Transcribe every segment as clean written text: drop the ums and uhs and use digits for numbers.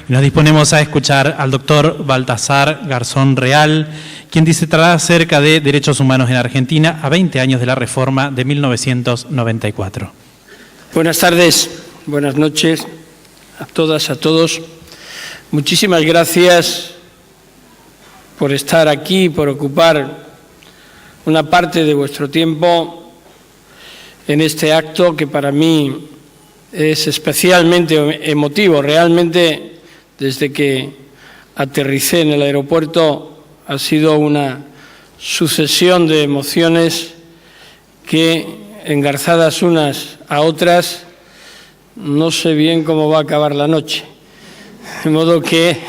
Nos disponemos a escuchar al doctor Baltasar Garzón Real, quien disertará acerca de derechos humanos en Argentina a 20 años de la reforma de 1994. Buenas tardes, buenas noches a todas, a todos. Muchísimas gracias por estar aquí, por ocupar una parte de vuestro tiempo en este acto que para mí es especialmente emotivo. Realmente, desde que aterricé en el aeropuerto, ha sido una sucesión de emociones que, engarzadas unas a otras, no sé bien cómo va a acabar la noche. De modo que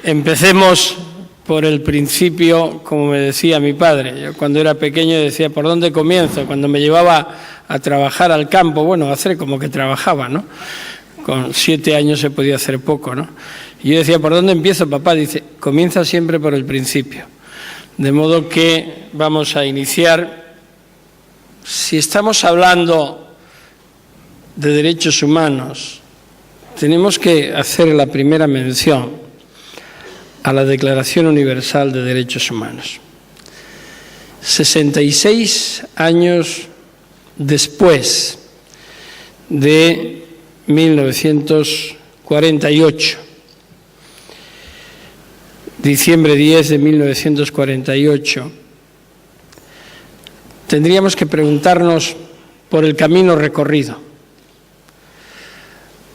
empecemos por el principio, como me decía mi padre. Yo cuando era pequeño decía, ¿por dónde comienzo? Cuando me llevaba a trabajar al campo, bueno, a hacer como que trabajaba, ¿no? Con 7 años se podía hacer poco, ¿no? Y yo decía, ¿por dónde empiezo, papá? Dice, comienza siempre por el principio. De modo que vamos a iniciar. Si estamos hablando de derechos humanos, tenemos que hacer la primera mención a la Declaración Universal de Derechos Humanos. 66 años después de 1948, diciembre 10 de 1948, tendríamos que preguntarnos por el camino recorrido,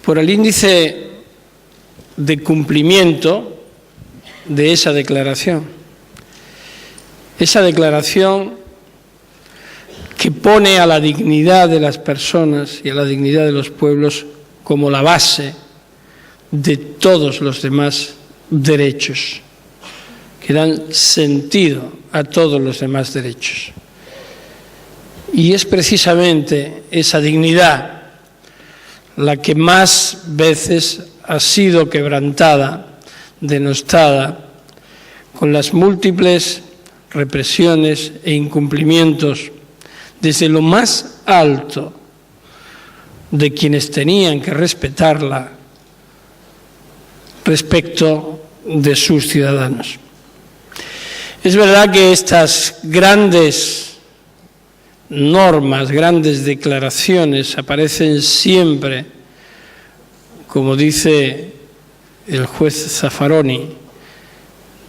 por el índice de cumplimiento de esa declaración. Esa declaración que pone a la dignidad de las personas y a la dignidad de los pueblos como la base de todos los demás derechos, que dan sentido a todos los demás derechos. Y es precisamente esa dignidad la que más veces ha sido quebrantada, denostada, con las múltiples represiones e incumplimientos desde lo más alto de quienes tenían que respetarla respecto de sus ciudadanos. Es verdad que estas grandes normas, grandes declaraciones aparecen siempre, como dice el juez Zaffaroni,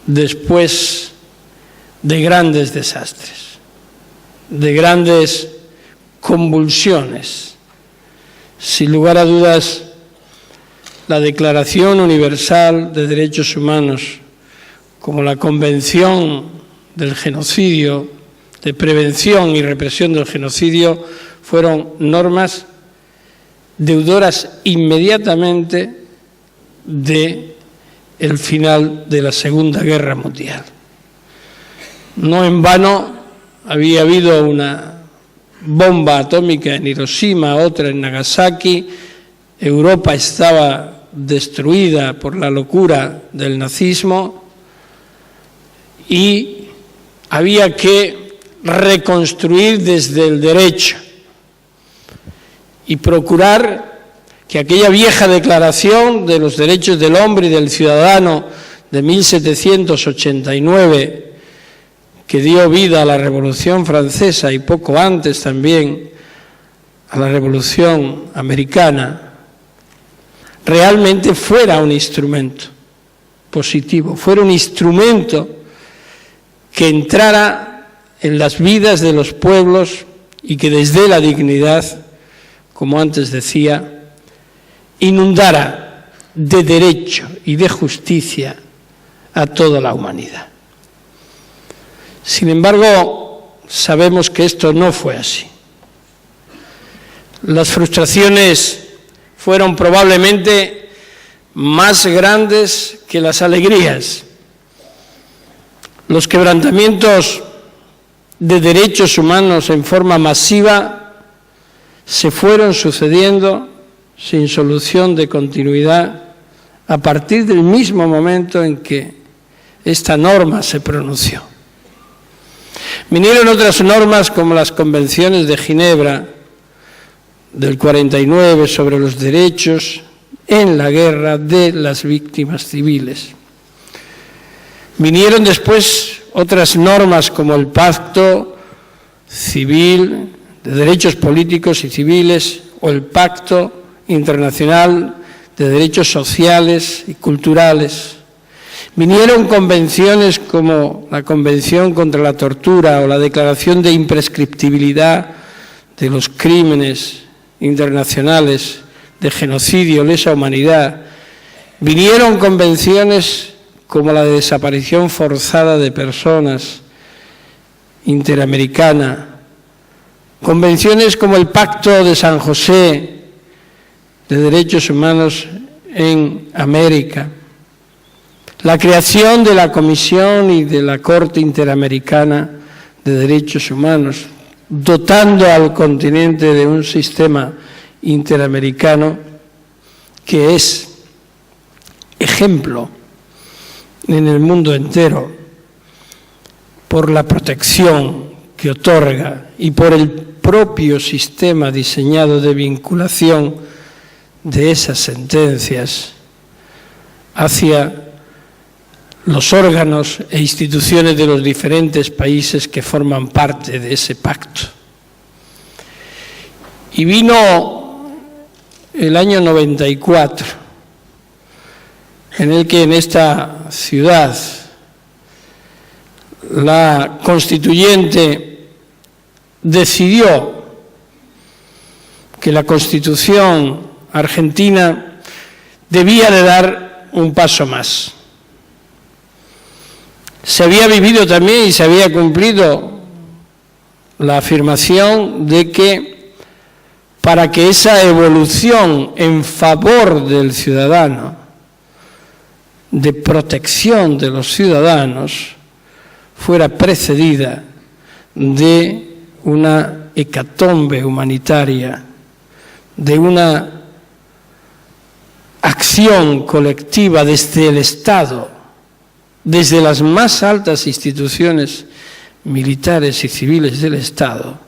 después de grandes desastres, de grandes convulsiones. Sin lugar a dudas, la Declaración Universal de Derechos Humanos, como la Convención del Genocidio, de prevención y represión del genocidio, fueron normas deudoras inmediatamente del final de la Segunda Guerra Mundial. No en vano había habido una bomba atómica en Hiroshima, otra en Nagasaki. Europa estaba destruida por la locura del nazismo y había que reconstruir desde el derecho y procurar que aquella vieja declaración de los derechos del hombre y del ciudadano de 1789, que dio vida a la Revolución Francesa y poco antes también a la Revolución Americana, realmente fuera un instrumento positivo, fuera un instrumento que entrara en las vidas de los pueblos y que desde la dignidad, como antes decía, inundara de derecho y de justicia a toda la humanidad. Sin embargo, sabemos que esto no fue así. Las frustraciones fueron probablemente más grandes que las alegrías. Los quebrantamientos de derechos humanos en forma masiva se fueron sucediendo sin solución de continuidad a partir del mismo momento en que esta norma se pronunció. Vinieron otras normas como las convenciones de Ginebra del 49 sobre los derechos en la guerra de las víctimas civiles. Vinieron después otras normas como el Pacto Civil de Derechos Políticos y Civiles o el Pacto Internacional de Derechos Sociales y Culturales. Vinieron convenciones como la Convención contra la Tortura o la Declaración de Imprescriptibilidad de los Crímenes Internacionales de Genocidio, lesa humanidad. Vinieron convenciones como la de desaparición forzada de personas interamericana, convenciones como el Pacto de San José de Derechos Humanos en América, la creación de la Comisión y de la Corte Interamericana de Derechos Humanos, dotando al continente de un sistema interamericano que es ejemplo en el mundo entero por la protección que otorga y por el propio sistema diseñado de vinculación de esas sentencias hacia los órganos e instituciones de los diferentes países que forman parte de ese pacto. Y vino el año 94, en el que en esta ciudad la constituyente decidió que la Constitución argentina debía de dar un paso más. Se había vivido también y se había cumplido la afirmación de que para que esa evolución en favor del ciudadano, de protección de los ciudadanos, fuera precedida de una hecatombe humanitaria, de una acción colectiva desde el Estado, desde las más altas instituciones militares y civiles del Estado,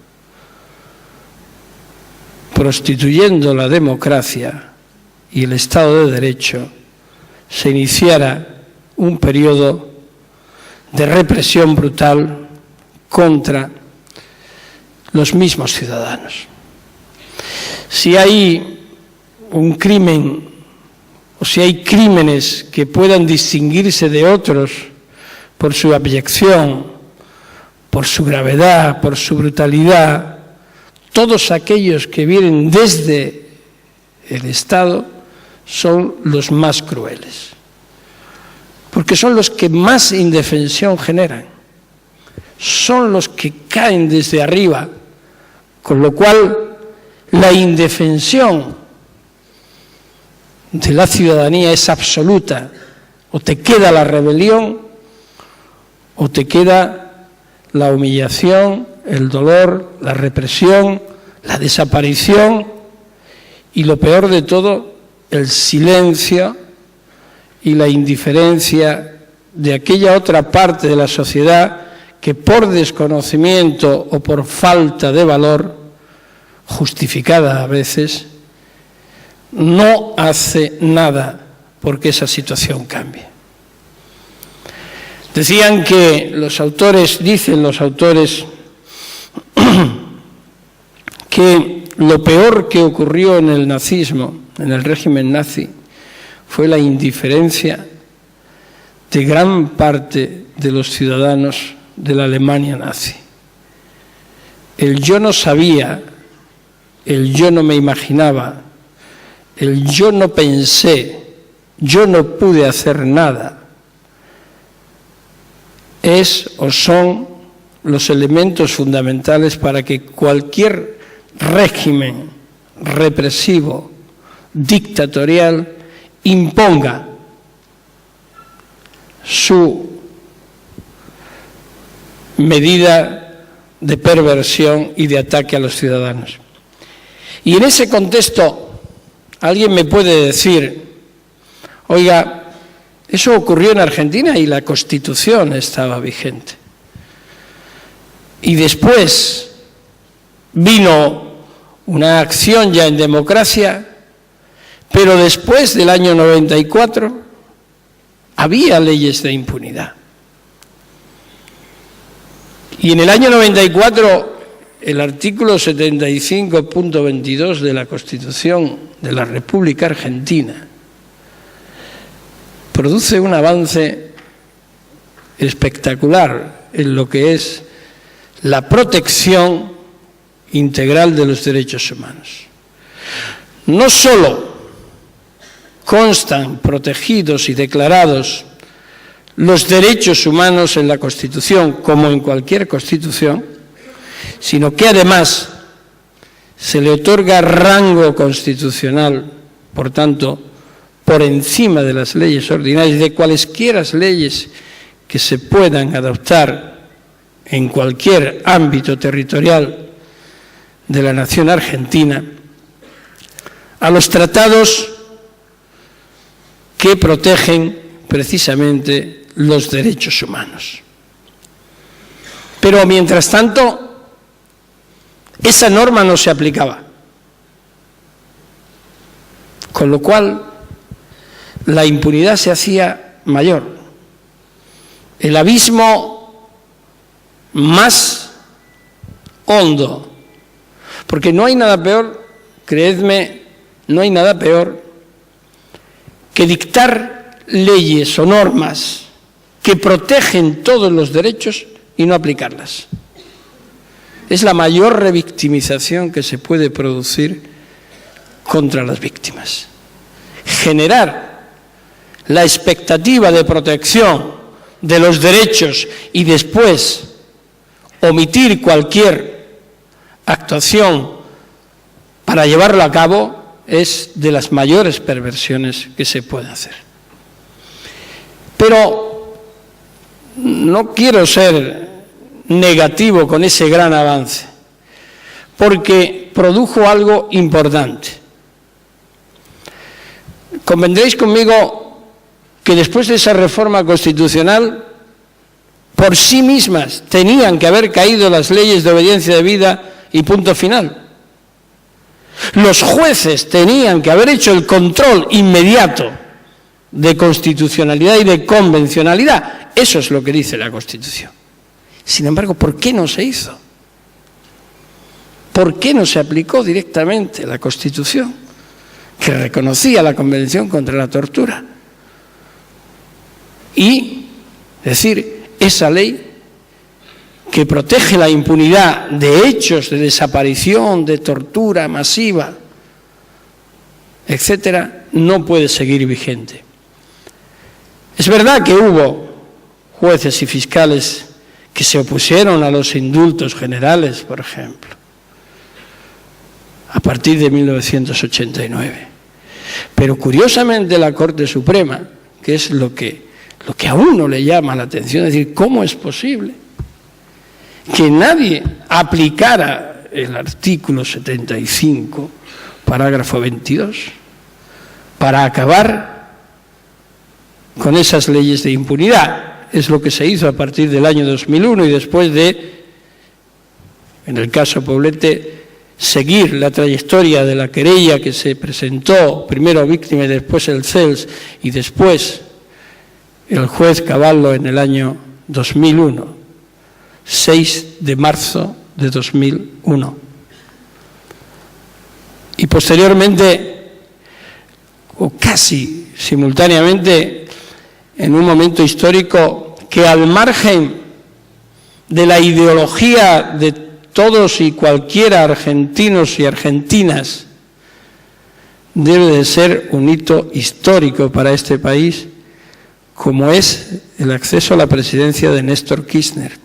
prostituyendo la democracia y el Estado de Derecho, se iniciara un periodo de represión brutal contra los mismos ciudadanos. Si hay un crimen o si hay crímenes que puedan distinguirse de otros por su abyección, por su gravedad, por su brutalidad, todos aquellos que vienen desde el Estado son los más crueles, porque son los que más indefensión generan, son los que caen desde arriba, con lo cual la indefensión de la ciudadanía es absoluta. O te queda la rebelión o te queda la humillación, el dolor, la represión, la desaparición y, lo peor de todo, el silencio y la indiferencia de aquella otra parte de la sociedad que por desconocimiento o por falta de valor, justificada a veces, no hace nada porque esa situación cambie. Decían que los autores, dicen los autores, que lo peor que ocurrió en el nazismo, en el régimen nazi, fue la indiferencia de gran parte de los ciudadanos de la Alemania nazi. El yo no sabía, el yo no me imaginaba, el yo no pensé, yo no pude hacer nada, es o son los elementos fundamentales para que cualquier régimen represivo, dictatorial, imponga su medida de perversión y de ataque a los ciudadanos. Y en ese contexto, alguien me puede decir, oiga, eso ocurrió en Argentina y la Constitución estaba vigente. Y después vino una acción ya en democracia, Pero después del año 94 había leyes de impunidad. Y en el año 94 el artículo 75.22 de la Constitución de la República Argentina produce un avance espectacular en lo que es la protección integral de los derechos humanos. No solo constan protegidos y declarados los derechos humanos en la Constitución, como en cualquier Constitución, sino que además se le otorga rango constitucional, por tanto, por encima de las leyes ordinarias, de cualesquiera leyes que se puedan adoptar en cualquier ámbito territorial de la nación argentina, a los tratados que protegen precisamente los derechos humanos. Pero mientras tanto, esa norma no se aplicaba, con lo cual la impunidad se hacía mayor. El abismo más hondo, porque no hay nada peor, creedme, no hay nada peor que dictar leyes o normas que protegen todos los derechos y no aplicarlas. Es la mayor revictimización que se puede producir contra las víctimas. Generar la expectativa de protección de los derechos y después omitir cualquier actuación para llevarlo a cabo es de las mayores perversiones que se puede hacer. Pero no quiero ser negativo con ese gran avance, porque produjo algo importante. Convendréis conmigo que después de esa reforma constitucional, por sí mismas tenían que haber caído las leyes de obediencia debida y punto final. Los jueces tenían que haber hecho el control inmediato de constitucionalidad y de convencionalidad. Eso es lo que dice la Constitución. Sin embargo, ¿por qué no se hizo? ¿Por qué no se aplicó directamente la Constitución, que reconocía la Convención contra la Tortura? Y, es decir, esa ley que protege la impunidad de hechos de desaparición, de tortura masiva, etcétera, no puede seguir vigente. Es verdad que hubo jueces y fiscales que se opusieron a los indultos generales, por ejemplo, a partir de 1989. Pero curiosamente la Corte Suprema, que es lo que a uno le llama la atención, es decir, ¿cómo es posible que nadie aplicara el artículo 75, parágrafo 22, para acabar con esas leyes de impunidad? Es lo que se hizo a partir del año 2001 y después de, en el caso Poblete, seguir la trayectoria de la querella que se presentó, primero víctima y después el CELS y después el juez Cavallo en el año 2001, 6 de marzo de 2001. Y posteriormente, o casi simultáneamente, en un momento histórico que al margen de la ideología de todos y cualquiera argentinos y argentinas, debe de ser un hito histórico para este país, como es el acceso a la presidencia de Néstor Kirchner.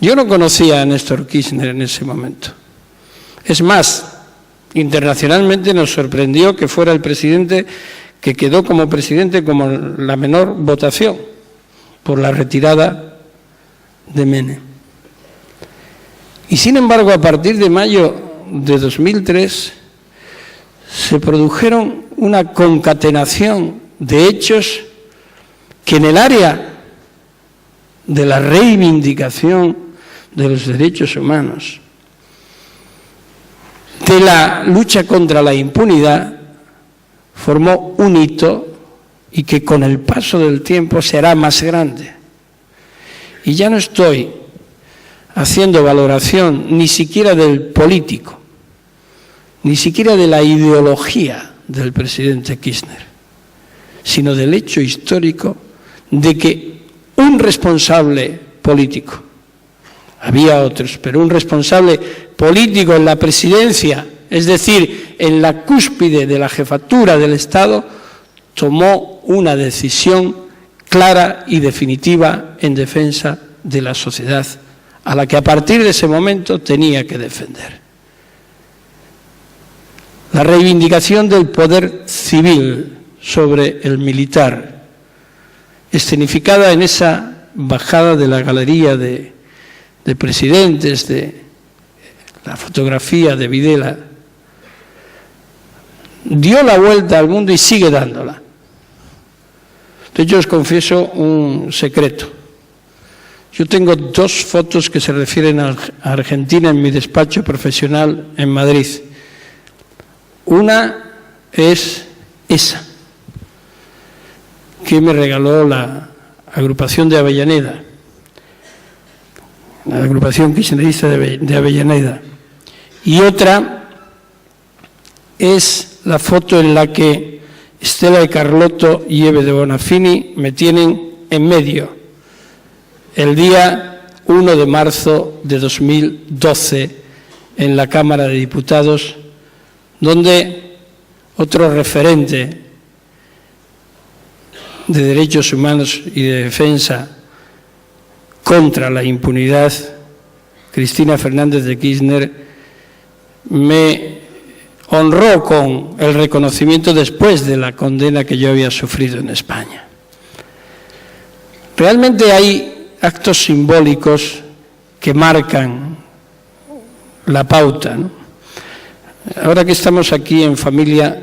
Yo no conocía a Néstor Kirchner en ese momento. Es más, internacionalmente nos sorprendió que fuera el presidente que quedó como presidente como la menor votación por la retirada de Menem. Y sin embargo, a partir de mayo de 2003 se produjeron una concatenación de hechos que en el área de la reivindicación de los derechos humanos, de la lucha contra la impunidad, formó un hito y que con el paso del tiempo será más grande. Y ya no estoy haciendo valoración ni siquiera del político, ni siquiera de la ideología del presidente Kirchner, sino del hecho histórico de que un responsable político, había otros, pero un responsable político en la presidencia, es decir, en la cúspide de la jefatura del Estado, tomó una decisión clara y definitiva en defensa de la sociedad, a la que a partir de ese momento tenía que defender. La reivindicación del poder civil sobre el militar, escenificada en esa bajada de la galería de presidentes, de la fotografía de Videla, dio la vuelta al mundo y sigue dándola. Entonces yo os confieso un secreto. Yo tengo 2 fotos que se refieren a Argentina en mi despacho profesional en Madrid. Una es esa, que me regaló la agrupación de Avellaneda, la agrupación kirchnerista de Avellaneda. Y otra es la foto en la que Stella de Carlotto y Eve de Bonafini me tienen en medio, el día 1 de marzo de 2012 en la Cámara de Diputados, donde otro referente de derechos humanos y de defensa contra la impunidad, Cristina Fernández de Kirchner, me honró con el reconocimiento después de la condena que yo había sufrido en España. Realmente hay actos simbólicos que marcan la pauta, ¿no? Ahora que estamos aquí en familia,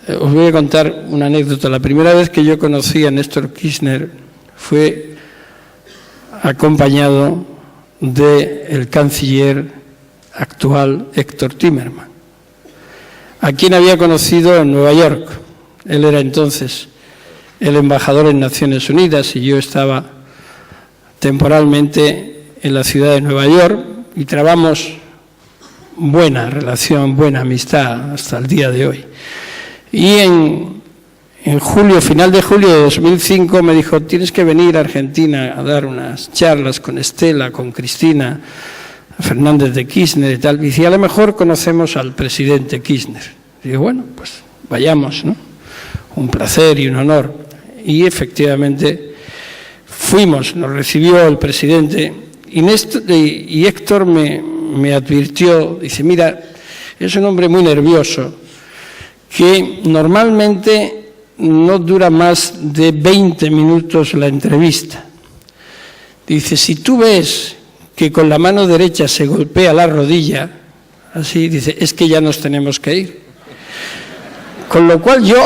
os voy a contar una anécdota. La primera vez que yo conocí a Néstor Kirchner fue acompañado del canciller actual Héctor Timerman, a quien había conocido en Nueva York. Él era entonces el embajador en Naciones Unidas y yo estaba temporalmente en la ciudad de Nueva York y trabamos buena relación, buena amistad hasta el día de hoy. Y en julio, final de julio de 2005, me dijo: tienes que venir a Argentina a dar unas charlas con Estela, con Cristina Fernández de Kirchner y tal. Y dice: a lo mejor conocemos al presidente Kirchner. Y digo: bueno, pues vayamos, ¿no? Un placer y un honor. Y efectivamente fuimos, nos recibió el presidente y Héctor me advirtió, dice: mira, es un hombre muy nervioso, que normalmente no dura más de 20 minutos la entrevista. Dice: si tú ves que con la mano derecha se golpea la rodilla, así, dice, es que ya nos tenemos que ir. Con lo cual yo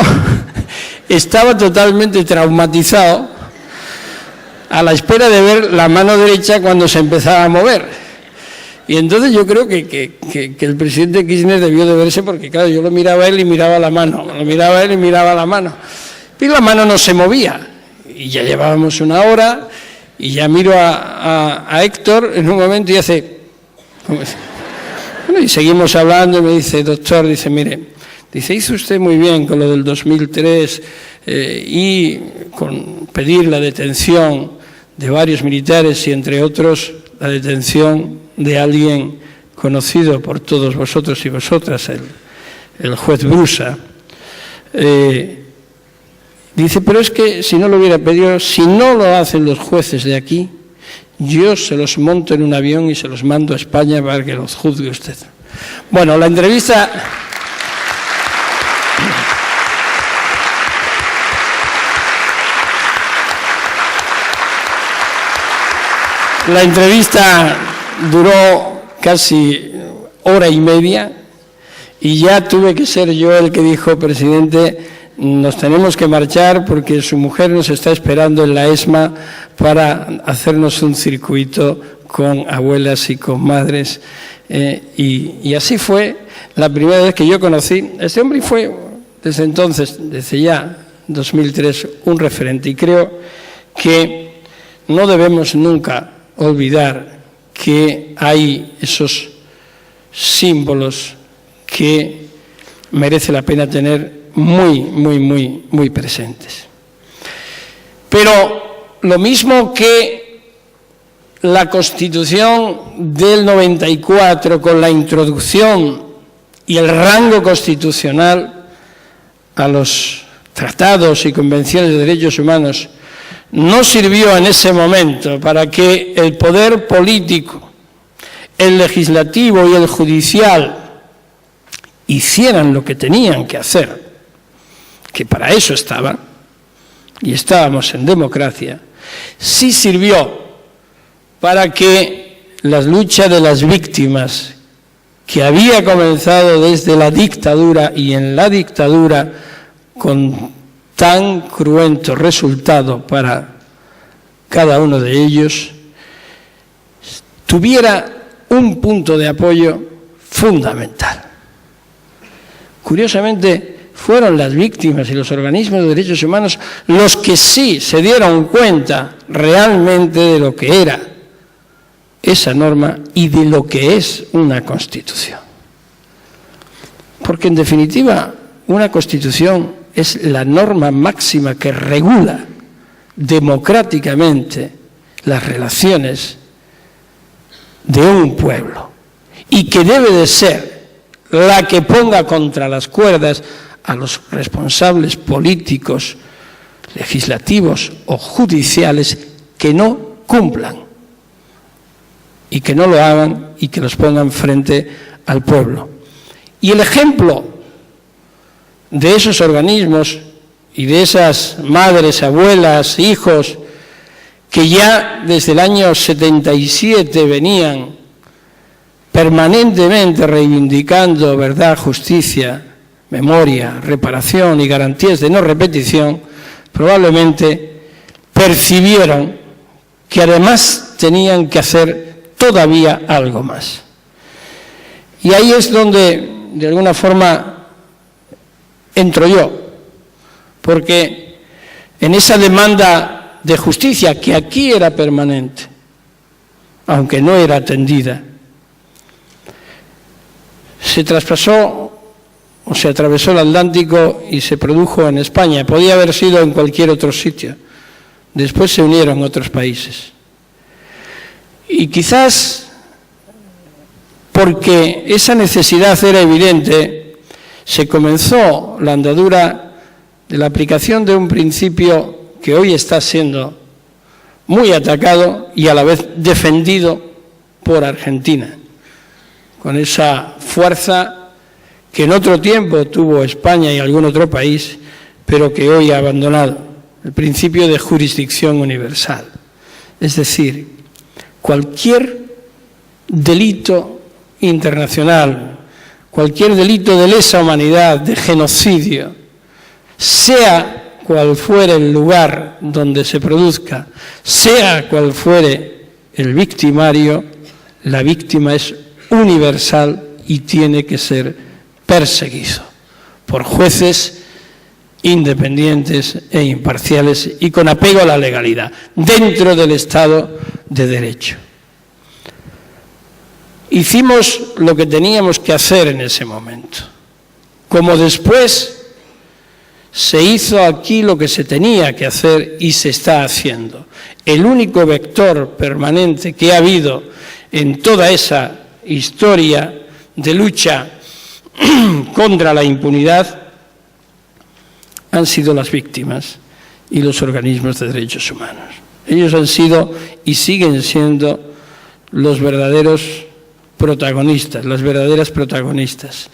estaba totalmente traumatizado a la espera de ver la mano derecha cuando se empezaba a mover. Y entonces yo creo que el presidente Kirchner debió de verse, porque claro, yo lo miraba a él y miraba la mano, lo miraba a él y miraba la mano. Y la mano no se movía. Y ya llevábamos una hora y ya miro a Héctor en un momento y hace... Bueno, y seguimos hablando y me dice: doctor, dice, mire, dice, hizo usted muy bien con lo del 2003 y con pedir la detención de varios militares y entre otros la detención de alguien conocido por todos vosotros y vosotras, el juez Brusa. Dice: pero es que si no lo hubiera pedido, si no lo hacen los jueces de aquí, yo se los monto en un avión y se los mando a España para que los juzgue usted. Bueno, la entrevista... La entrevista duró casi hora y media y ya tuve que ser yo el que dijo: presidente, nos tenemos que marchar porque su mujer nos está esperando en la ESMA para hacernos un circuito con abuelas y con madres. Y así fue la primera vez que yo conocí a este hombre, y fue desde entonces, desde ya 2003, un referente. Y creo que no debemos nunca olvidar que hay esos símbolos que merece la pena tener muy presentes. Pero lo mismo que la Constitución del 94, con la introducción y el rango constitucional a los tratados y convenciones de derechos humanos, no sirvió en ese momento para que el poder político, el legislativo y el judicial hicieran lo que tenían que hacer, que para eso estaba, y estábamos en democracia, sí sirvió para que la lucha de las víctimas, que había comenzado desde la dictadura y en la dictadura con tan cruento resultado para cada uno de ellos, tuviera un punto de apoyo fundamental. Curiosamente, fueron las víctimas y los organismos de derechos humanos los que sí se dieron cuenta realmente de lo que era esa norma y de lo que es una Constitución. Porque, en definitiva, una Constitución es la norma máxima que regula democráticamente las relaciones de un pueblo y que debe de ser la que ponga contra las cuerdas a los responsables políticos, legislativos o judiciales que no cumplan y que no lo hagan y que los pongan frente al pueblo. Y el ejemplo de esos organismos y de esas madres, abuelas, hijos que ya desde el año 77 venían permanentemente reivindicando verdad, justicia, memoria, reparación y garantías de no repetición, probablemente percibieron que además tenían que hacer todavía algo más. Y ahí es donde, de alguna forma, entro yo, porque en esa demanda de justicia, que aquí era permanente, aunque no era atendida, se traspasó o se atravesó el Atlántico y se produjo en España. Podía haber sido en cualquier otro sitio. Después se unieron otros países. Y quizás porque esa necesidad era evidente, se comenzó la andadura de la aplicación de un principio que hoy está siendo muy atacado y a la vez defendido por Argentina, con esa fuerza que en otro tiempo tuvo España y algún otro país, pero que hoy ha abandonado, el principio de jurisdicción universal. Es decir, cualquier delito internacional, cualquier delito de lesa humanidad, de genocidio, sea cual fuere el lugar donde se produzca, sea cual fuere el victimario, la víctima es universal y tiene que ser perseguido por jueces independientes e imparciales y con apego a la legalidad, dentro del Estado de Derecho. Hicimos lo que teníamos que hacer en ese momento, como después se hizo aquí lo que se tenía que hacer y se está haciendo. El único vector permanente que ha habido en toda esa historia de lucha contra la impunidad han sido las víctimas y los organismos de derechos humanos. Ellos han sido y siguen siendo los verdaderos protagonistas, las verdaderas protagonistas.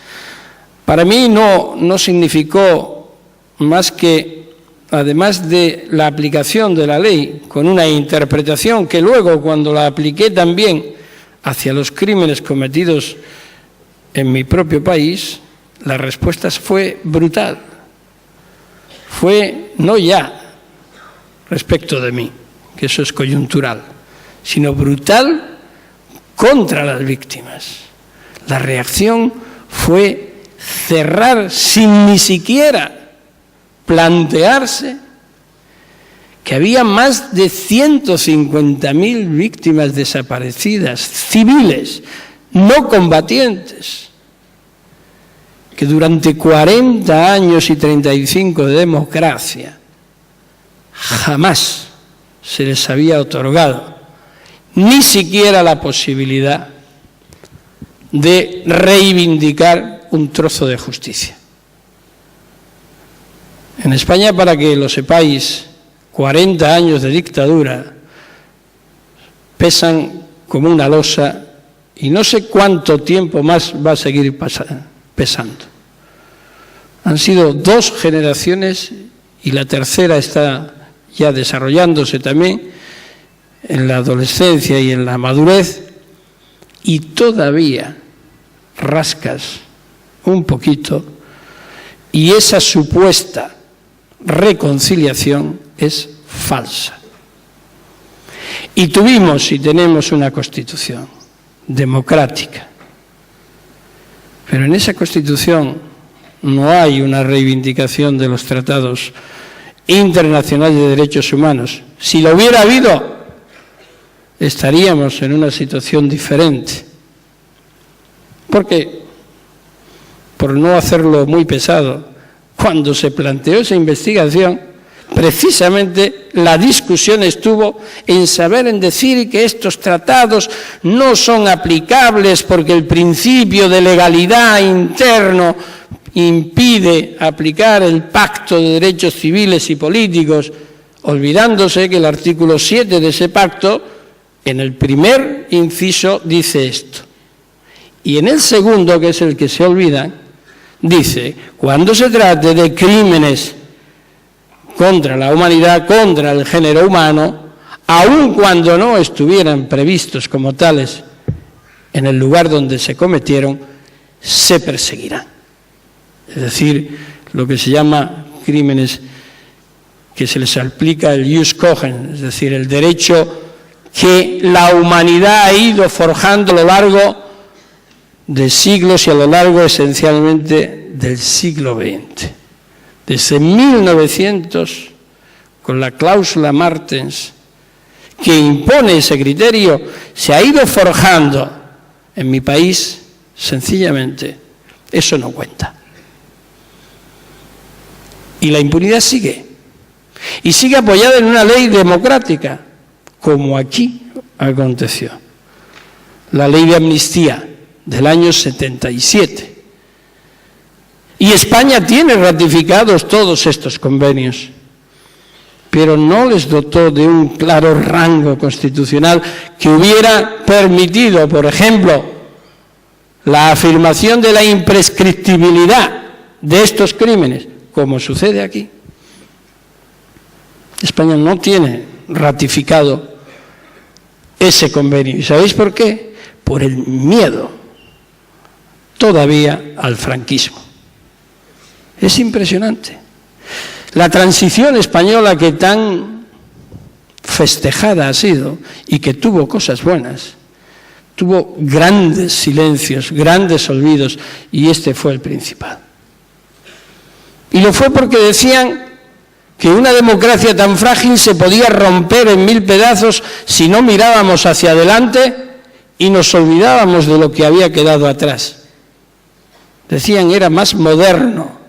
Para mí no significó más que, además de la aplicación de la ley, con una interpretación que luego, cuando la apliqué también hacia los crímenes cometidos en mi propio país, la respuesta fue brutal. Fue no ya respecto de mí, que eso es coyuntural, sino brutal contra las víctimas. La reacción fue cerrar sin ni siquiera plantearse que había más de 150.000 víctimas desaparecidas, civiles, no combatientes, que durante 40 años y 35 de democracia jamás se les había otorgado ni siquiera la posibilidad de reivindicar un trozo de justicia. En España, para que lo sepáis, 40 años de dictadura pesan como una losa y no sé cuánto tiempo más va a seguir pesando. Han sido 2 generaciones y la tercera está ya desarrollándose también en la adolescencia y en la madurez, y todavía rascas un poquito y esa supuesta reconciliación es falsa. Y tuvimos y tenemos una Constitución democrática, pero en esa Constitución no hay una reivindicación de los tratados internacionales de derechos humanos. Si lo hubiera habido, estaríamos en una situación diferente. Porque, por no hacerlo muy pesado, cuando se planteó esa investigación, precisamente la discusión estuvo en saber, en decir que estos tratados no son aplicables porque el principio de legalidad interno impide aplicar el Pacto de Derechos Civiles y Políticos, olvidándose que el artículo 7 de ese pacto, en el primer inciso, dice esto. Y en el segundo, que es el que se olvida, dice: cuando se trate de crímenes contra la humanidad, contra el género humano, aun cuando no estuvieran previstos como tales en el lugar donde se cometieron, se perseguirán. Es decir, lo que se llama crímenes que se les aplica el jus cogens, es decir, el derecho que la humanidad ha ido forjando a lo largo de siglos y a lo largo esencialmente del siglo XX. Desde 1900, con la cláusula Martens, que impone ese criterio, se ha ido forjando. En mi país, sencillamente, eso no cuenta. Y la impunidad sigue. Y sigue apoyada en una ley democrática, como aquí aconteció. La ley de amnistía del año 77. Y España tiene ratificados todos estos convenios, pero no les dotó de un claro rango constitucional que hubiera permitido, por ejemplo, la afirmación de la imprescriptibilidad de estos crímenes, como sucede aquí. España no tiene ratificado ese convenio. ¿Y sabéis por qué? Por el miedo todavía al franquismo. Es impresionante. La transición española, que tan festejada ha sido y que tuvo cosas buenas, tuvo grandes silencios, grandes olvidos, y este fue el principal. Y lo fue porque decían que una democracia tan frágil se podía romper en 1000 pedazos si no mirábamos hacia adelante y nos olvidábamos de lo que había quedado atrás. Decían, era más moderno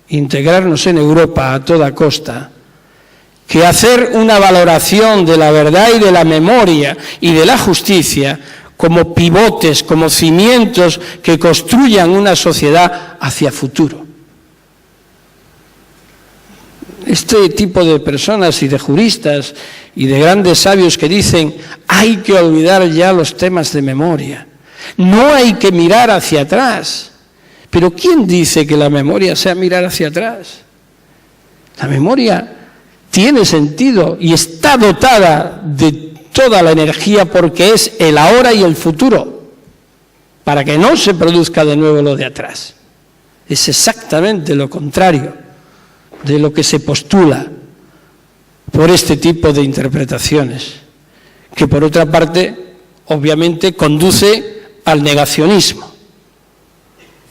integrarnos en Europa a toda costa que hacer una valoración de la verdad y de la memoria y de la justicia como pivotes, como cimientos que construyan una sociedad hacia futuro. Este tipo de personas y de juristas y de grandes sabios que dicen hay que olvidar ya los temas de memoria, no hay que mirar hacia atrás. Pero ¿quién dice que la memoria sea mirar hacia atrás? La memoria tiene sentido y está dotada de toda la energía porque es el ahora y el futuro, para que no se produzca de nuevo lo de atrás. Es exactamente lo contrario de lo que se postula por este tipo de interpretaciones, que por otra parte, obviamente, conduce al negacionismo,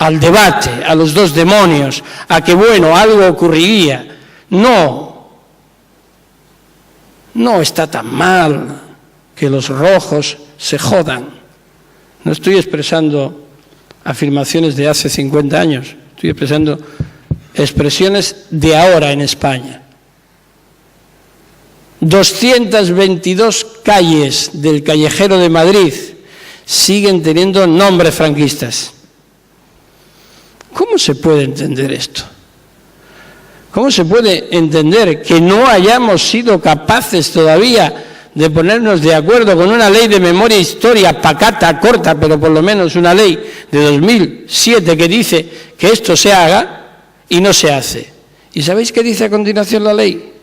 al debate, a los dos demonios, a que, bueno, algo ocurriría. No está tan mal que los rojos se jodan. No estoy expresando afirmaciones de hace 50 años, estoy expresando expresiones de ahora en España. 222 calles del Callejero de Madrid siguen teniendo nombres franquistas. ¿Cómo se puede entender esto? ¿Cómo se puede entender que no hayamos sido capaces todavía de ponernos de acuerdo con una ley de memoria e historia pacata, corta, pero por lo menos una ley de 2007 que dice que esto se haga y no se hace? ¿Y sabéis qué dice a continuación la ley?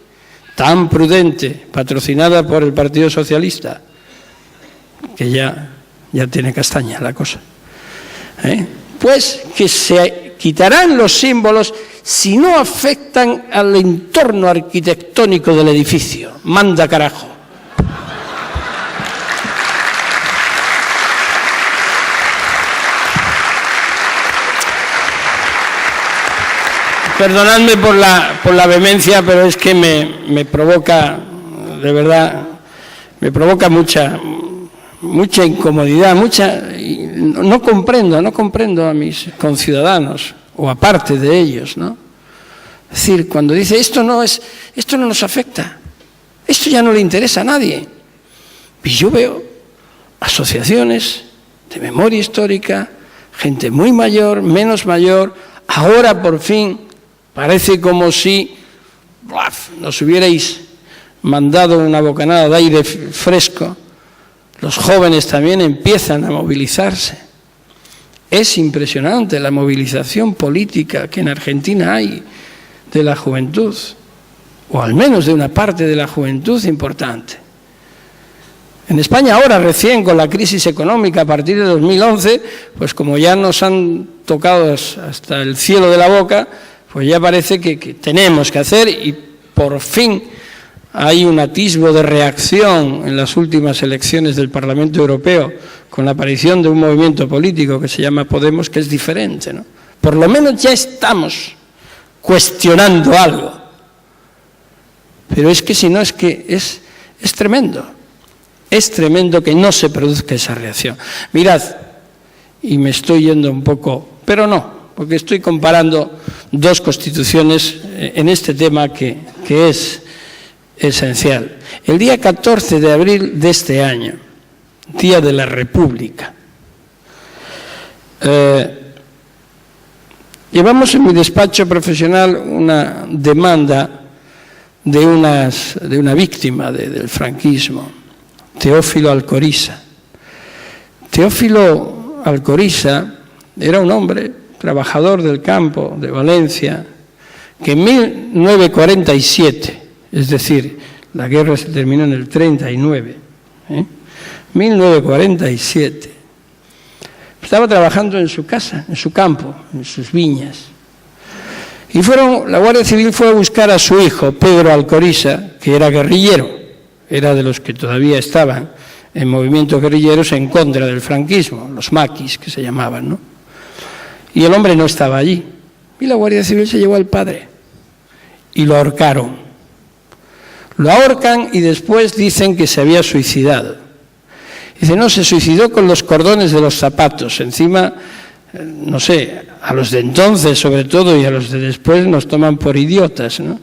Tan prudente, patrocinada por el Partido Socialista, que ya tiene castaña la cosa. Pues que se quitarán los símbolos si no afectan al entorno arquitectónico del edificio. Manda carajo. Perdonadme por la vehemencia, pero es que me provoca, de verdad, me provoca mucha incomodidad, no comprendo a mis conciudadanos, o a parte de ellos, ¿no? Es decir, cuando dice esto no nos afecta, esto ya no le interesa a nadie. Y yo veo asociaciones de memoria histórica, gente muy mayor, menos mayor, ahora por fin parece como si nos hubierais mandado una bocanada de aire fresco. Los jóvenes también empiezan a movilizarse. Es impresionante la movilización política que en Argentina hay de la juventud, o al menos de una parte de la juventud importante. En España ahora, recién con la crisis económica a partir de 2011, pues como ya nos han tocado hasta el cielo de la boca, pues ya parece que tenemos que hacer, y por fin hay un atisbo de reacción en las últimas elecciones del Parlamento Europeo con la aparición de un movimiento político que se llama Podemos, que es diferente, ¿no? Por lo menos ya estamos cuestionando algo. Pero es que si no, es que es tremendo. Es tremendo que no se produzca esa reacción. Mirad, y me estoy yendo un poco, pero no, porque estoy comparando dos constituciones en este tema que es esencial. El día 14 de abril de este año, Día de la República, llevamos en mi despacho profesional una demanda de una víctima del franquismo, Teófilo Alcoriza. Teófilo Alcoriza era un hombre trabajador del campo de Valencia, que en 1947, es decir, la guerra se terminó en el 39, 1947, estaba trabajando en su casa, en su campo, en sus viñas. Y la Guardia Civil fue a buscar a su hijo, Pedro Alcoriza, que era guerrillero, era de los que todavía estaban en movimientos guerrilleros en contra del franquismo, los maquis que se llamaban, ¿no? Y el hombre no estaba allí. Y la Guardia Civil se llevó al padre y lo ahorcaron. Lo ahorcan y después dicen que se había suicidado. Dice, no, se suicidó con los cordones de los zapatos. Encima, no sé, a los de entonces sobre todo y a los de después nos toman por idiotas, ¿no?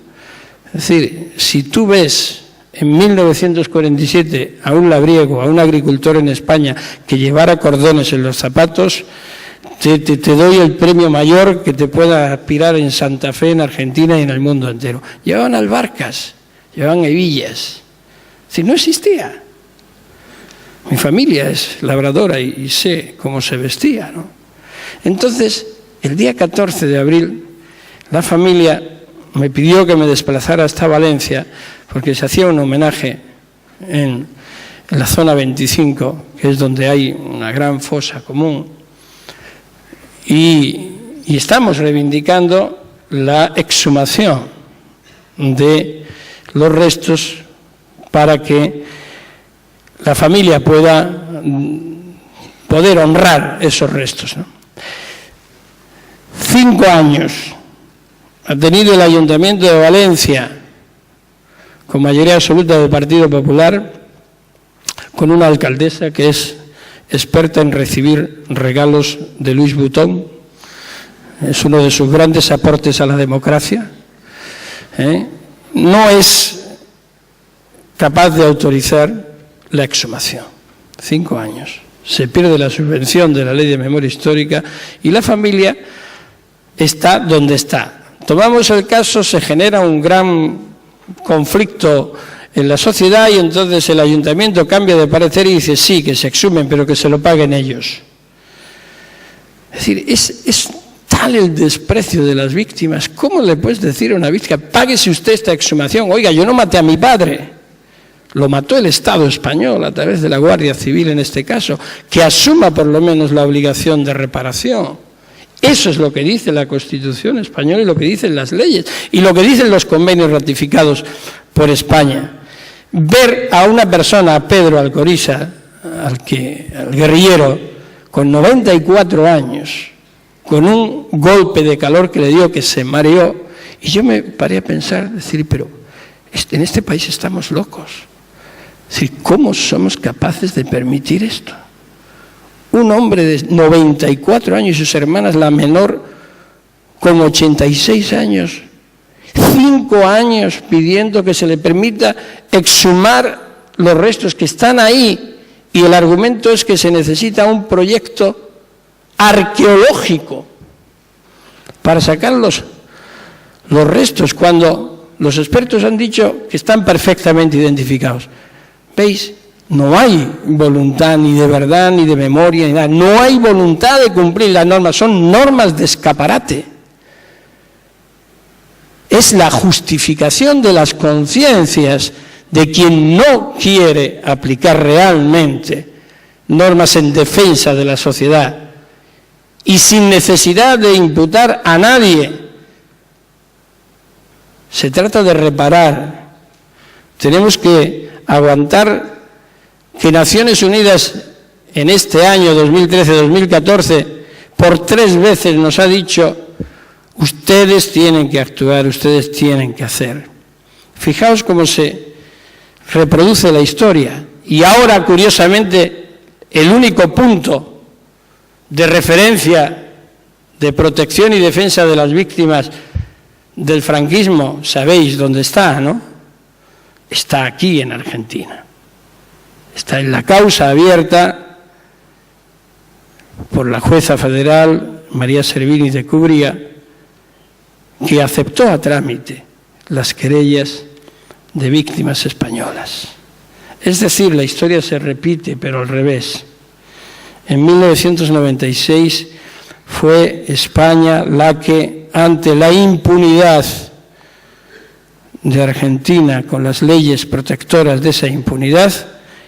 Es decir, si tú ves en 1947 a un labriego, a un agricultor en España que llevara cordones en los zapatos, te doy el premio mayor que te pueda aspirar en Santa Fe, en Argentina y en el mundo entero. Llevaban albarcas, llevaban hebillas. Si no existía. Mi familia es labradora y sé cómo se vestía, ¿no? Entonces, el día 14 de abril, la familia me pidió que me desplazara hasta Valencia porque se hacía un homenaje en la zona 25, que es donde hay una gran fosa común. Y estamos reivindicando la exhumación de los restos para que la familia poder honrar esos restos, ¿no? 5 años ha tenido el Ayuntamiento de Valencia, con mayoría absoluta del Partido Popular, con una alcaldesa que es experta en recibir regalos de Louis Vuitton. Es uno de sus grandes aportes a la democracia. No es capaz de autorizar la exhumación. 5 años. Se pierde la subvención de la Ley de Memoria Histórica y la familia está donde está. Tomamos el caso, se genera un gran conflicto en la sociedad y entonces el ayuntamiento cambia de parecer y dice sí, que se exhumen, pero que se lo paguen ellos. Es decir, es tal el desprecio de las víctimas. ¿Cómo le puedes decir a una víctima, páguese usted esta exhumación? Oiga, yo no maté a mi padre. Lo mató el Estado español a través de la Guardia Civil en este caso, que asuma por lo menos la obligación de reparación. Eso es lo que dice la Constitución española y lo que dicen las leyes y lo que dicen los convenios ratificados por España. Ver a una persona, a Pedro Alcoriza, al guerrillero, con 94 años, con un golpe de calor que le dio, que se mareó, y yo me paré a pensar, decir, pero en este país estamos locos. Es decir, ¿cómo somos capaces de permitir esto? Un hombre de 94 años y sus hermanas, la menor, con 86 años, 5 años pidiendo que se le permita exhumar los restos que están ahí, y el argumento es que se necesita un proyecto arqueológico para sacar los restos, cuando los expertos han dicho que están perfectamente identificados. ¿Veis? No hay voluntad ni de verdad, ni de memoria, ni nada. No hay voluntad de cumplir las normas, son normas de escaparate. Es la justificación de las conciencias de quien no quiere aplicar realmente normas en defensa de la sociedad y sin necesidad de imputar a nadie. Se trata de reparar. Tenemos que aguantar que Naciones Unidas en este año 2013-2014 por 3 veces nos ha dicho: ustedes tienen que actuar, ustedes tienen que hacer. Fijaos cómo se reproduce la historia. Y ahora, curiosamente, el único punto de referencia de protección y defensa de las víctimas del franquismo, sabéis dónde está, ¿no? Está aquí en Argentina. Está en la causa abierta por la jueza federal María Servini de Cubría, que aceptó a trámite las querellas de víctimas españolas. Es decir, la historia se repite, pero al revés. En 1996 fue España la que, ante la impunidad de Argentina, con las leyes protectoras de esa impunidad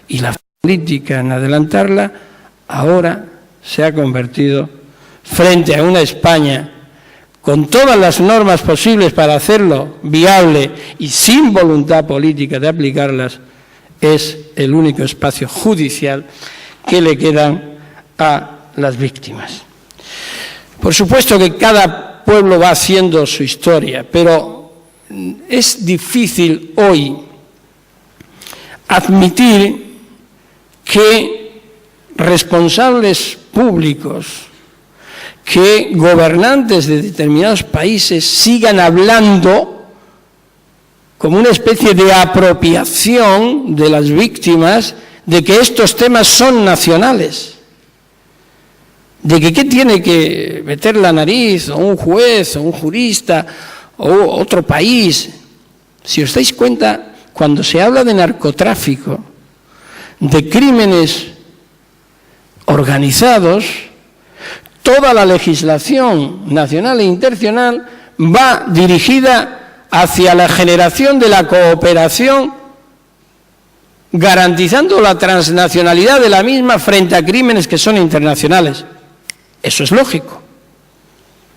y la política en adelantarla, ahora se ha convertido, frente a una España con todas las normas posibles para hacerlo viable y sin voluntad política de aplicarlas, es el único espacio judicial que le quedan a las víctimas. Por supuesto que cada pueblo va haciendo su historia, pero es difícil hoy admitir que responsables públicos, que gobernantes de determinados países sigan hablando como una especie de apropiación de las víctimas, de que estos temas son nacionales, de que qué tiene que meter la nariz o un juez o un jurista o otro país. Si os dais cuenta, cuando se habla de narcotráfico, de crímenes organizados, toda la legislación nacional e internacional va dirigida hacia la generación de la cooperación, garantizando la transnacionalidad de la misma frente a crímenes que son internacionales. Eso es lógico.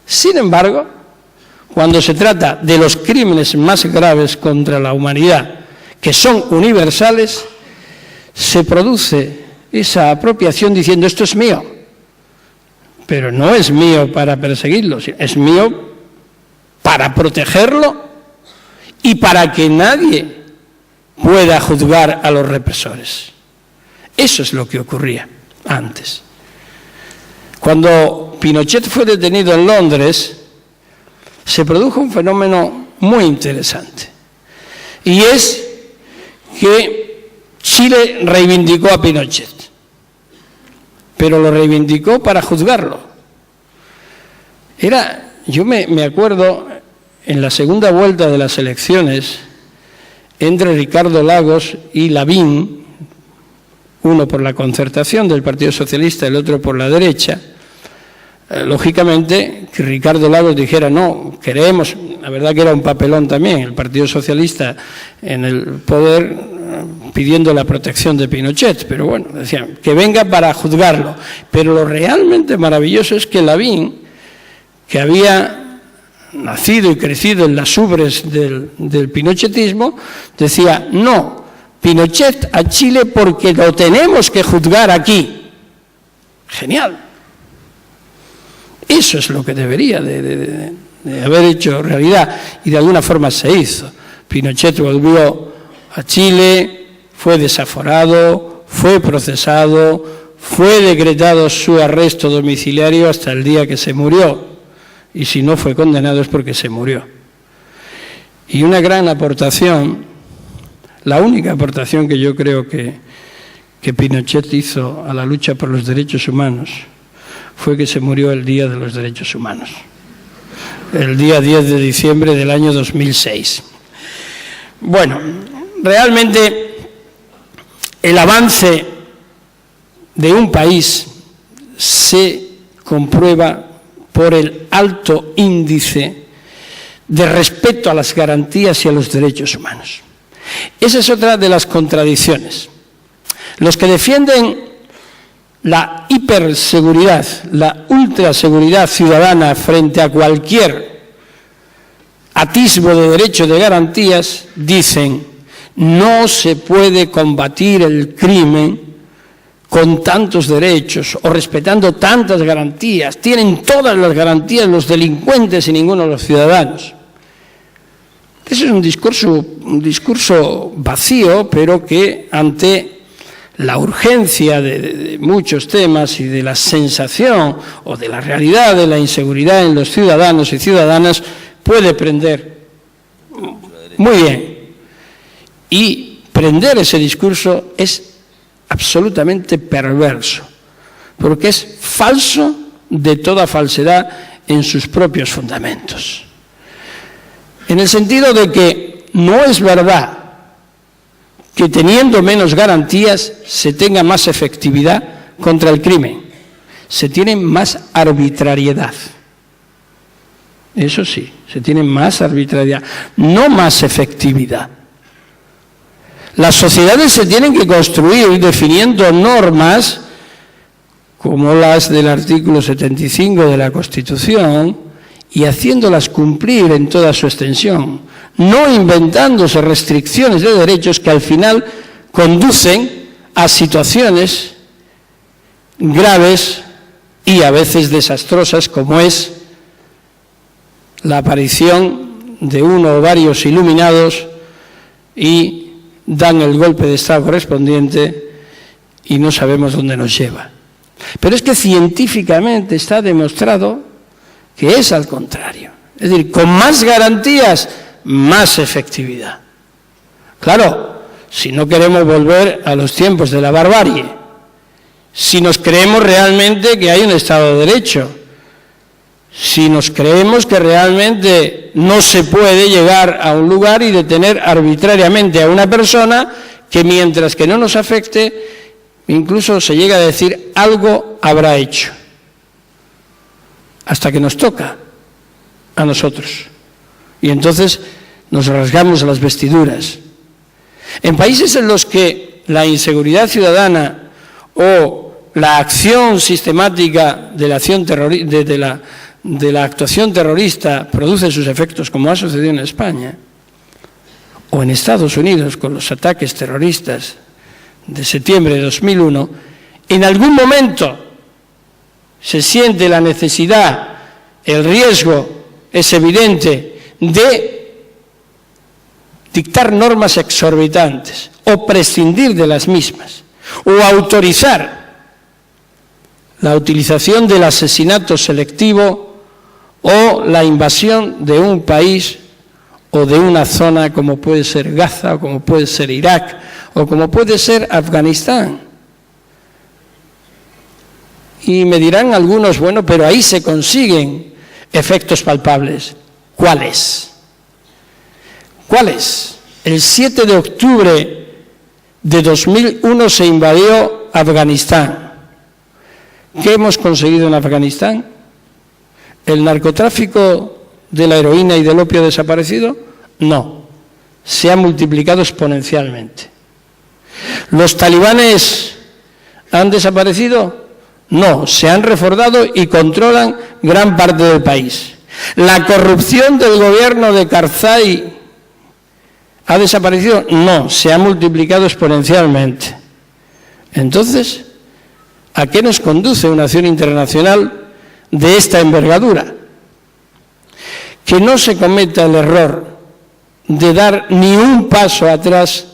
Sin embargo, cuando se trata de los crímenes más graves contra la humanidad, que son universales, se produce esa apropiación diciendo esto es mío. pero no es mío para perseguirlo, es mío para protegerlo y para que nadie pueda juzgar a los represores. Eso es lo que ocurría antes. Cuando Pinochet fue detenido en Londres, se produjo un fenómeno muy interesante. Y es que Chile reivindicó a Pinochet, pero lo reivindicó para juzgarlo. Yo me acuerdo en la segunda vuelta de las elecciones entre Ricardo Lagos y Lavín, uno por la Concertación del Partido Socialista, el otro por la derecha. Lógicamente, que Ricardo Lagos dijera, no, queremos, la verdad que era un papelón también, el Partido Socialista en el poder pidiendo la protección de Pinochet, pero bueno, decían, que venga para juzgarlo. Pero lo realmente maravilloso es que Lavín, que había nacido y crecido en las ubres del pinochetismo, decía, no, Pinochet a Chile porque lo tenemos que juzgar aquí. Genial. Eso es lo que debería de haber hecho realidad, y de alguna forma se hizo. Pinochet volvió a Chile, fue desaforado, fue procesado, fue decretado su arresto domiciliario hasta el día que se murió, y si no fue condenado es porque se murió. Y una gran aportación, la única aportación que yo creo que Pinochet hizo a la lucha por los derechos humanos, fue que se murió el Día de los Derechos Humanos, el día 10 de diciembre del año 2006. Bueno, realmente el avance de un país se comprueba por el alto índice de respeto a las garantías y a los derechos humanos. Esa es otra de las contradicciones. Los que defienden la hiperseguridad, la ultraseguridad ciudadana frente a cualquier atisbo de derecho de garantías, dicen, no se puede combatir el crimen con tantos derechos o respetando tantas garantías. Tienen todas las garantías los delincuentes y ninguno los ciudadanos. Ese es un discurso vacío, pero que ante la urgencia de muchos temas y de la sensación o de la realidad de la inseguridad en los ciudadanos y ciudadanas puede prender muy bien. Y prender ese discurso es absolutamente perverso, porque es falso de toda falsedad en sus propios fundamentos. En el sentido de que no es verdad que teniendo menos garantías se tenga más efectividad contra el crimen. Se tiene más arbitrariedad. Eso sí, se tiene más arbitrariedad, no más efectividad. Las sociedades se tienen que construir definiendo normas como las del artículo 75 de la Constitución y haciéndolas cumplir en toda su extensión, no inventándose restricciones de derechos que al final conducen a situaciones graves y a veces desastrosas, como es la aparición de uno o varios iluminados y dan el golpe de Estado correspondiente y no sabemos dónde nos lleva. Pero es que científicamente está demostrado que es al contrario. Es decir, con más garantías, más efectividad. Claro, si no queremos volver a los tiempos de la barbarie, si nos creemos realmente que hay un Estado de Derecho, si nos creemos que realmente no se puede llegar a un lugar y detener arbitrariamente a una persona que mientras que no nos afecte, incluso se llega a decir algo habrá hecho, hasta que nos toca a nosotros. Y entonces nos rasgamos las vestiduras. En países en los que la inseguridad ciudadana o la acción sistemática de la actuación terrorista produce sus efectos, como ha sucedido en España, o en Estados Unidos con los ataques terroristas de septiembre de 2001, en algún momento se siente la necesidad, el riesgo es evidente de dictar normas exorbitantes o prescindir de las mismas o autorizar la utilización del asesinato selectivo o la invasión de un país o de una zona como puede ser Gaza o como puede ser Irak o como puede ser Afganistán. Y me dirán algunos, bueno, pero ahí se consiguen efectos palpables. ¿Cuáles? ¿Cuáles? El 7 de octubre de 2001 se invadió Afganistán. ¿Qué hemos conseguido en Afganistán? ¿El narcotráfico de la heroína y del opio ha desaparecido? No, se ha multiplicado exponencialmente. ¿Los talibanes han desaparecido? No, se han reforzado y controlan gran parte del país. ¿La corrupción del gobierno de Karzai ha desaparecido? No, se ha multiplicado exponencialmente. Entonces, ¿a qué nos conduce una acción internacional de esta envergadura? Que no se cometa el error de dar ni un paso atrás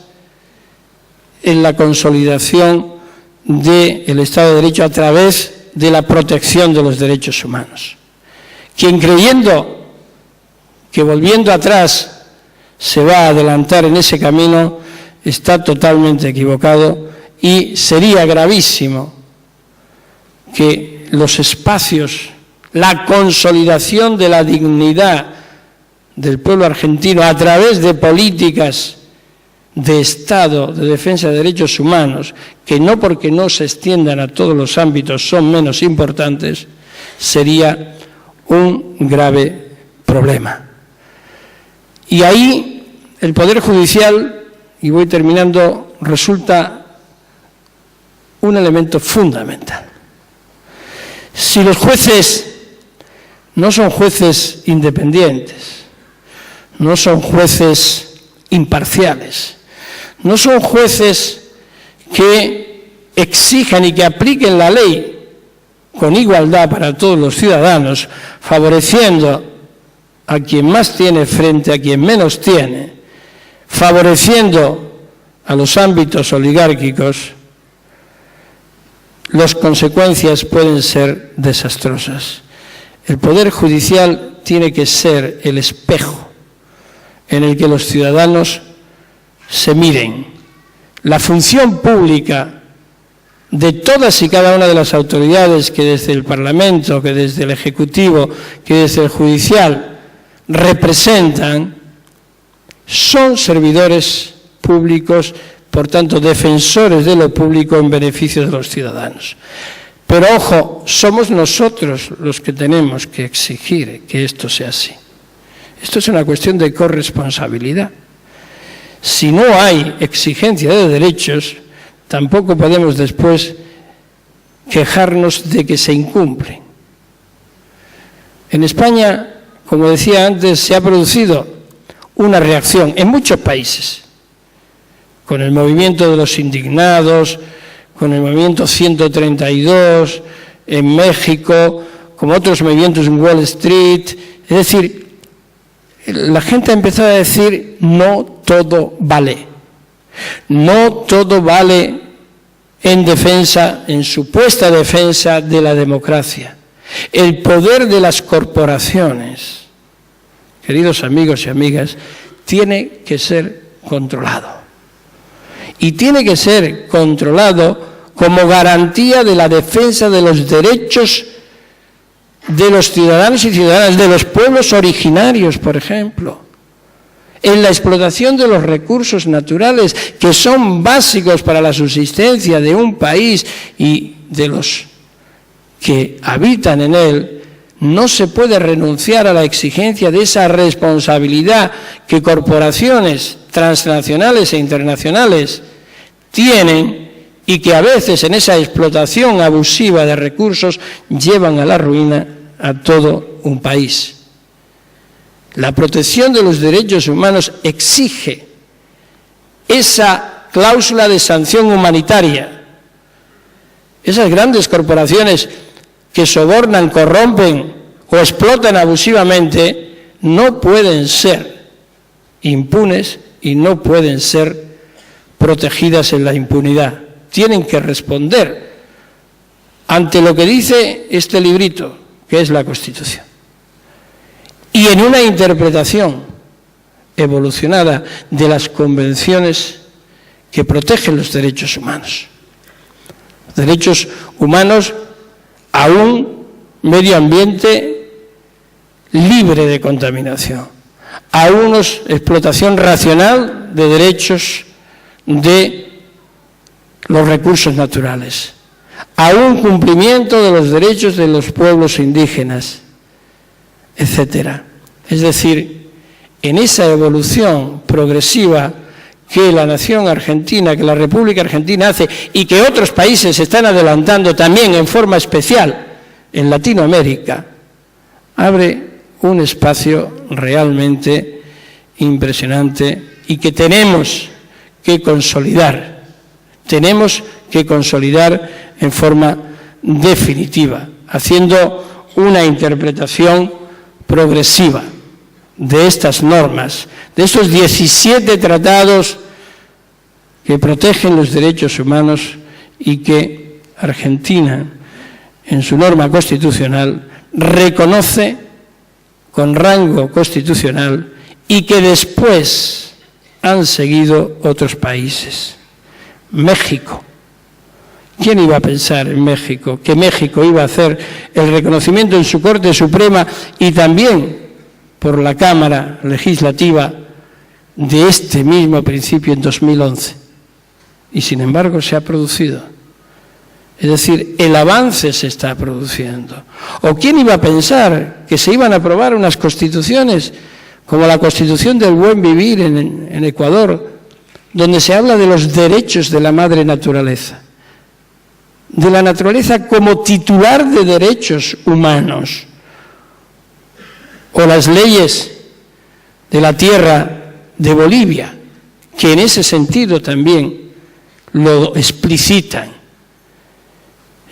en la consolidación del Estado de Derecho a través de la protección de los derechos humanos. Quien creyendo que volviendo atrás se va a adelantar en ese camino está totalmente equivocado y sería gravísimo que los espacios, la consolidación de la dignidad del pueblo argentino a través de políticas de Estado, de defensa de derechos humanos, que no porque no se extiendan a todos los ámbitos son menos importantes, sería un grave problema. Y ahí el Poder Judicial, y voy terminando, resulta un elemento fundamental. Si los jueces no son jueces independientes, no son jueces imparciales, no son jueces que exijan y que apliquen la ley con igualdad para todos los ciudadanos, favoreciendo a quien más tiene frente a quien menos tiene, favoreciendo a los ámbitos oligárquicos, las consecuencias pueden ser desastrosas. El Poder Judicial tiene que ser el espejo en el que los ciudadanos se miren. La función pública de todas y cada una de las autoridades que desde el Parlamento, que desde el Ejecutivo, que desde el Judicial representan, son servidores públicos, por tanto, defensores de lo público en beneficio de los ciudadanos. Pero, ojo, somos nosotros los que tenemos que exigir que esto sea así. Esto es una cuestión de corresponsabilidad. Si no hay exigencia de derechos, tampoco podemos después quejarnos de que se incumplen. En España, como decía antes, se ha producido una reacción en muchos países, con el movimiento de los indignados, con el movimiento 132 en México, con otros movimientos en Wall Street. Es decir, la gente ha empezado a decir no todo vale. No todo vale en defensa, en supuesta defensa de la democracia. El poder de las corporaciones, queridos amigos y amigas, tiene que ser controlado. Y tiene que ser controlado como garantía de la defensa de los derechos de los ciudadanos y ciudadanas, de los pueblos originarios, por ejemplo, en la explotación de los recursos naturales que son básicos para la subsistencia de un país y de los que habitan en él. No se puede renunciar a la exigencia de esa responsabilidad que corporaciones transnacionales e internacionales tienen y que a veces en esa explotación abusiva de recursos llevan a la ruina a todo un país. La protección de los derechos humanos exige esa cláusula de sanción humanitaria. Esas grandes corporaciones que sobornan, corrompen o explotan abusivamente, no pueden ser impunes y no pueden ser protegidas en la impunidad. Tienen que responder ante lo que dice este librito, que es la Constitución. Y en una interpretación evolucionada de las convenciones que protegen los derechos humanos. Derechos humanos a un medio ambiente libre de contaminación, a una explotación racional de derechos de los recursos naturales, a un cumplimiento de los derechos de los pueblos indígenas, etcétera. Es decir, en esa evolución progresiva que la nación argentina, que la República Argentina hace y que otros países están adelantando también en forma especial en Latinoamérica, abre un espacio realmente impresionante y que tenemos que consolidar. Tenemos que consolidar en forma definitiva, haciendo una interpretación progresiva de estas normas, de estos 17 tratados que protegen los derechos humanos y que Argentina, en su norma constitucional, reconoce con rango constitucional y que después han seguido otros países. México. ¿Quién iba a pensar en México? Que México iba a hacer el reconocimiento en su Corte Suprema y también por la Cámara Legislativa de este mismo principio en 2011. Y sin embargo se ha producido. Es decir, el avance se está produciendo. ¿O quién iba a pensar que se iban a aprobar unas constituciones como la Constitución del Buen Vivir en Ecuador, donde se habla de los derechos de la madre naturaleza, de la naturaleza como titular de derechos humanos, o las leyes de la tierra de Bolivia, que en ese sentido también lo explicitan?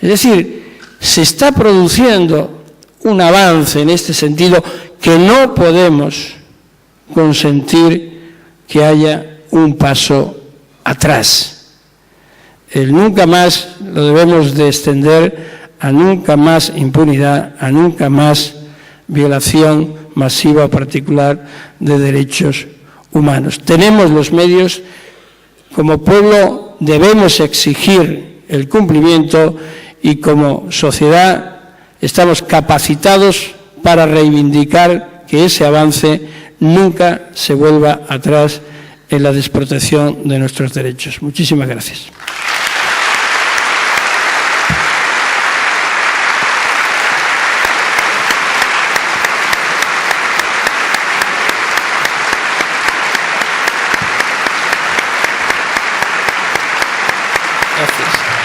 Es decir, se está produciendo un avance en este sentido que no podemos consentir que haya un paso atrás. El nunca más lo debemos de extender a nunca más impunidad, a nunca más violación masiva o particular de derechos humanos. Tenemos los medios, como pueblo debemos exigir el cumplimiento y como sociedad estamos capacitados para reivindicar que ese avance nunca se vuelva atrás en la desprotección de nuestros derechos. Muchísimas gracias. Gracias.